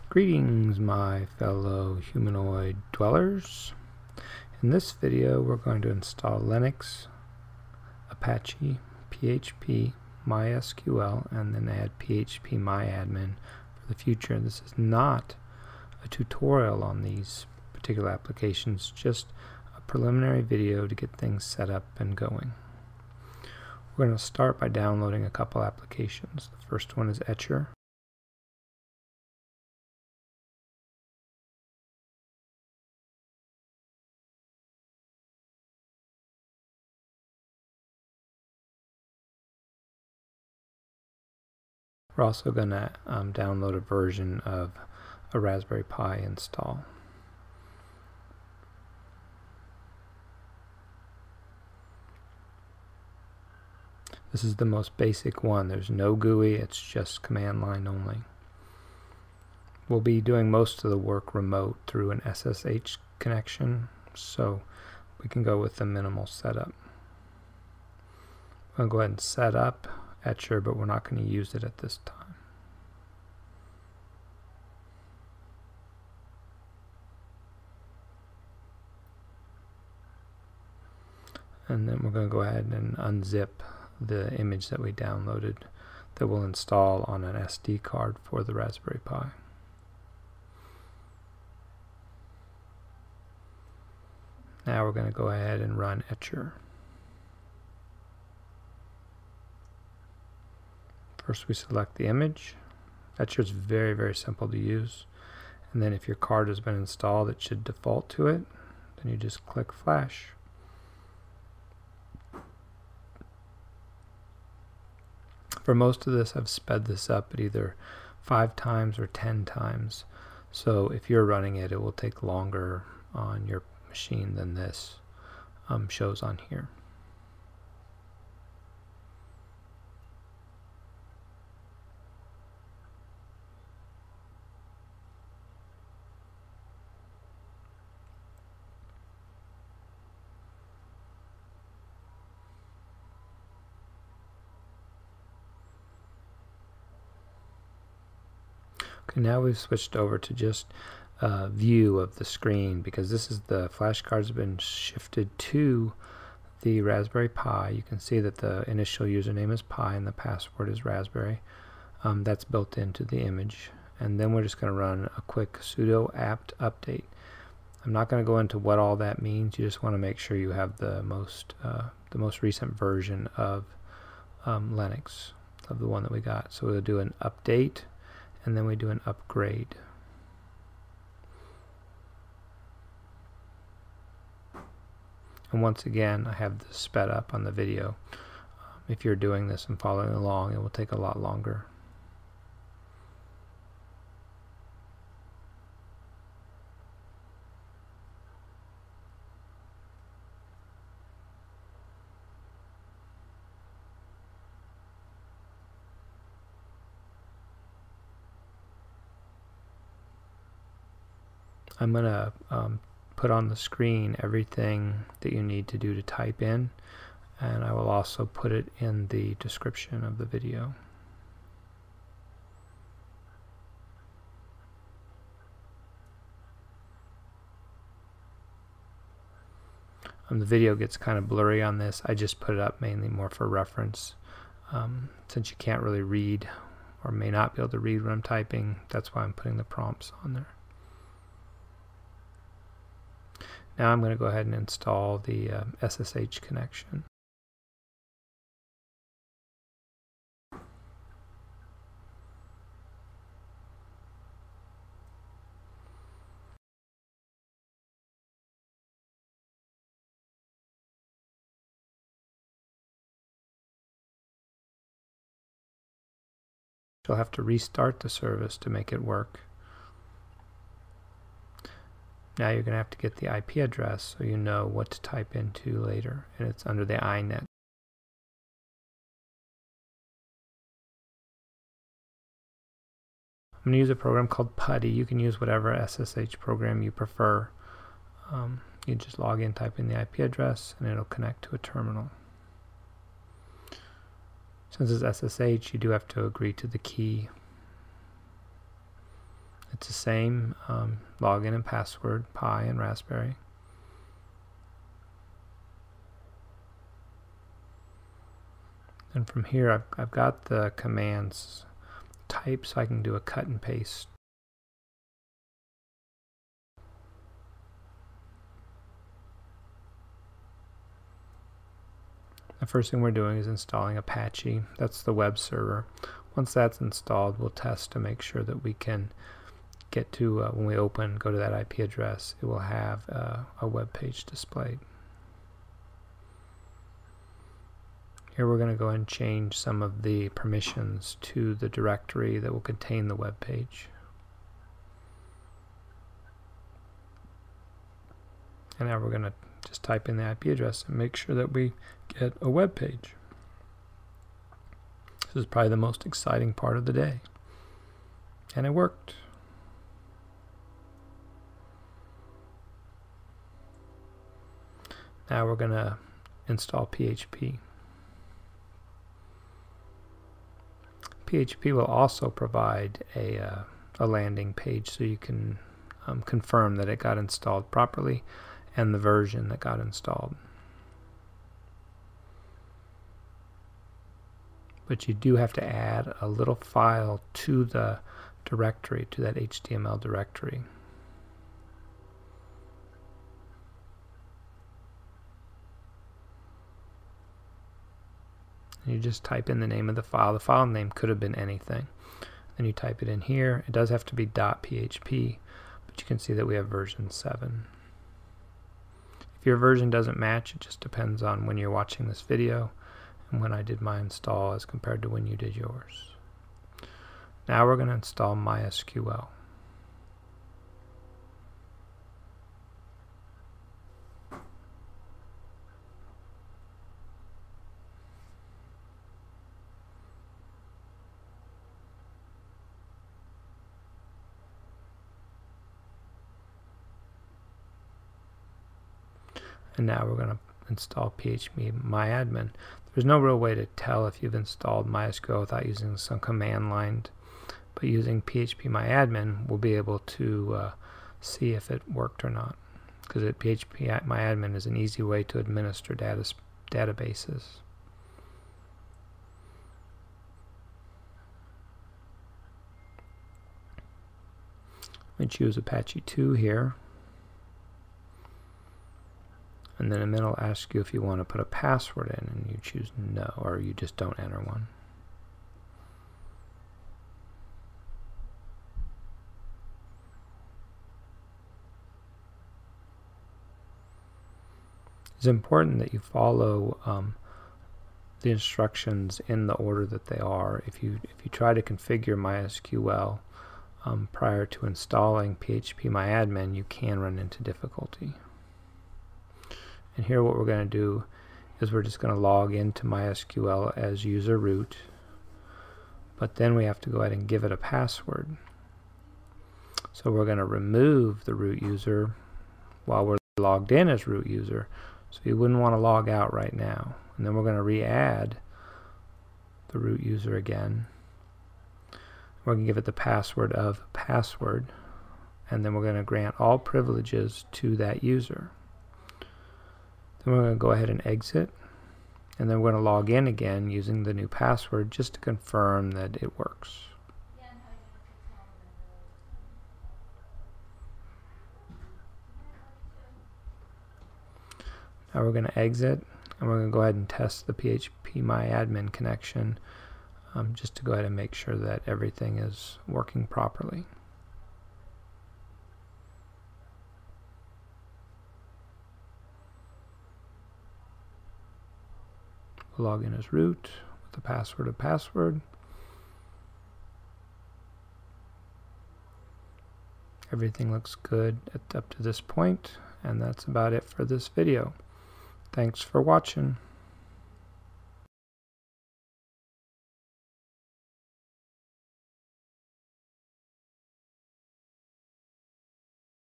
Greetings, my fellow humanoid dwellers. In this video we're going to install Linux, Apache, PHP, MySQL, and then add phpMyAdmin for the future. This is not a tutorial on these particular applications, just a preliminary video to get things set up and going. We're going to start by downloading a couple applications. The first one is Etcher. We're also going to download a version of a Raspberry Pi install. This is the most basic one. There's no GUI, it's just command line only. We'll be doing most of the work remote through an SSH connection, so we can go with the minimal setup. I'm going to go ahead and set up Etcher, but we're not going to use it at this time. And then we're going to go ahead and unzip the image that we downloaded that we'll install on an SD card for the Raspberry Pi. Now we're going to go ahead and run Etcher. First we select the image. Etcher is very, very simple to use. And then if your card has been installed, it should default to it. Then you just click Flash. For most of this, I've sped this up at either 5 times or 10 times. So if you're running it, it will take longer on your machine than this shows on here. Okay, now we've switched over to just a view of the screen because this is the flashcards have been shifted to the Raspberry Pi. You can see that the initial username is Pi and the password is Raspberry. That's built into the image. And then we're just going to run a quick sudo apt update. I'm not going to go into what all that means. You just want to make sure you have the most recent version of Linux, of the one that we got. So we'll do an update, and then we do an upgrade. And once again, I have this sped up on the video. If you're doing this and following along, it will take a lot longer. I'm going to put on the screen everything that you need to do to type in, and I will also put it in the description of the video. The video gets kind of blurry on this. I just put it up mainly more for reference. Since you can't really read or may not be able to read what I'm typing, that's why I'm putting the prompts on there. Now I'm going to go ahead and install the SSH connection. You'll have to restart the service to make it work. Now you're going to have to get the IP address so you know what to type into later, and it's under the iNet. I'm going to use a program called PuTTY. You can use whatever SSH program you prefer. You just log in, type in the IP address, and it'll connect to a terminal. Since it's SSH, you do have to agree to the key. It's the same login and password, Pi and Raspberry. And from here I've got the commands typed so I can do a cut and paste. The first thing we're doing is installing Apache. That's the web server. Once that's installed, we'll test to make sure that we can get to, when we go to that IP address, it will have a web page displayed. Here we're going to go and change some of the permissions to the directory that will contain the web page. And now we're going to just type in the IP address and make sure that we get a web page. This is probably the most exciting part of the day. And it worked. Now we're going to install PHP. PHP will also provide a landing page so you can confirm that it got installed properly and the version that got installed. But you do have to add a little file to the directory, to that HTML directory. And you just type in the name of the file. The file name could have been anything. Then you type it in here. It does have to be .php, but you can see that we have version 7. If your version doesn't match, it just depends on when you're watching this video and when I did my install as compared to when you did yours. Now we're going to install MySQL. And now we're going to install phpMyAdmin. There's no real way to tell if you've installed MySQL without using some command line, but using phpMyAdmin we'll be able to see if it worked or not, because phpMyAdmin is an easy way to administer databases. We choose Apache 2 here. And then it'll ask you if you want to put a password in, and you choose no, or you just don't enter one. It's important that you follow the instructions in the order that they are. If you try to configure MySQL prior to installing phpMyAdmin, you can run into difficulty. And here what we're going to do is we're just going to log into MySQL as user root, but then we have to go ahead and give it a password. So we're going to remove the root user while we're logged in as root user, so you wouldn't want to log out right now. And then we're going to re-add the root user again. We're going to give it the password of password, and then we're going to grant all privileges to that user. Then we're going to go ahead and exit, and then we're going to log in again using the new password just to confirm that it works. Now we're going to exit, and we're going to go ahead and test the phpMyAdmin connection just to go ahead and make sure that everything is working properly. Log in as root with the password of password. Everything looks good up to this point, and that's about it for this video. Thanks for watching.